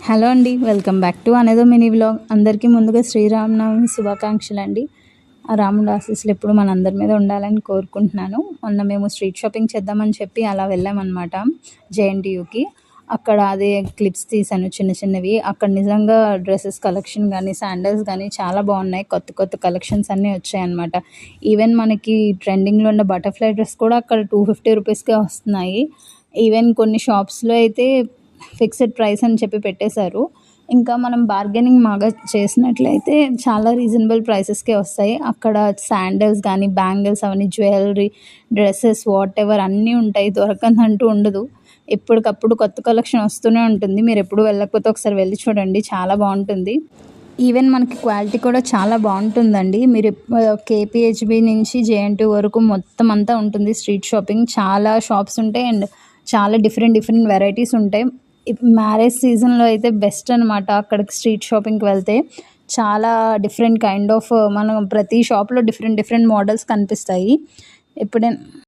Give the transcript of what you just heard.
Hello అండి, welcome back to అనేదో mini vlog. అందరికీ ముందుగా శ్రీరామనవమి శుభాకాంక్షలు అండి. ఆ రాముడు ఆశీస్సులు ఎప్పుడు మనందరి మీద ఉండాలని కోరుకుంటున్నాను. మొన్న మేము స్ట్రీట్ షాపింగ్ చేద్దామని చెప్పి అలా వెళ్ళామన్నమాట జేఎన్టీయూకి. అక్కడ అదే క్లిప్స్ తీసాను చిన్న చిన్నవి. అక్కడ నిజంగా డ్రెస్సెస్ కలెక్షన్ కానీ శాండల్స్ కానీ చాలా బాగున్నాయి. కొత్త కొత్త కలెక్షన్స్ అన్నీ వచ్చాయన్నమాట. ఈవెన్ మనకి ట్రెండింగ్లో ఉన్న బటర్ఫ్లై డ్రెస్ కూడా అక్కడ 250 రూపీస్కే వస్తున్నాయి. ఈవెన్ కొన్ని షాప్స్లో అయితే ఫిక్స్డ్ ప్రైస్ అని చెప్పి పెట్టేశారు. ఇంకా మనం బార్గెనింగ్ బాగా చేసినట్లయితే చాలా రీజనబుల్ ప్రైసెస్కే వస్తాయి. అక్కడ శాండల్స్ కానీ బ్యాంగిల్స్ అవన్నీ జ్యువెలరీ డ్రెస్సెస్ వాట్ ఎవర్ అన్నీ ఉంటాయి. దొరకదంటూ ఉండదు. ఎప్పటికప్పుడు కొత్త కలెక్షన్ వస్తూనే ఉంటుంది. మీరు ఎప్పుడు వెళ్ళకపోతే ఒకసారి వెళ్ళి చూడండి, చాలా బాగుంటుంది. ఈవెన్ మనకి క్వాలిటీ కూడా చాలా బాగుంటుందండి. మీరు కేపీహెచ్బి నుంచి జేఎన్టీ వరకు మొత్తం అంతా ఉంటుంది స్ట్రీట్ షాపింగ్. చాలా షాప్స్ ఉంటాయి అండ్ చాలా డిఫరెంట్ డిఫరెంట్ వెరైటీస్ ఉంటాయి. మ్యారేజ్ సీజన్లో అయితే బెస్ట్ అనమాట. అక్కడికి స్ట్రీట్ షాపింగ్కి వెళ్తే చాలా డిఫరెంట్ కైండ్ ఆఫ్ మనం ప్రతి షాప్లో డిఫరెంట్ డిఫరెంట్ మోడల్స్ కనిపిస్తాయి. ఎప్పుడైనా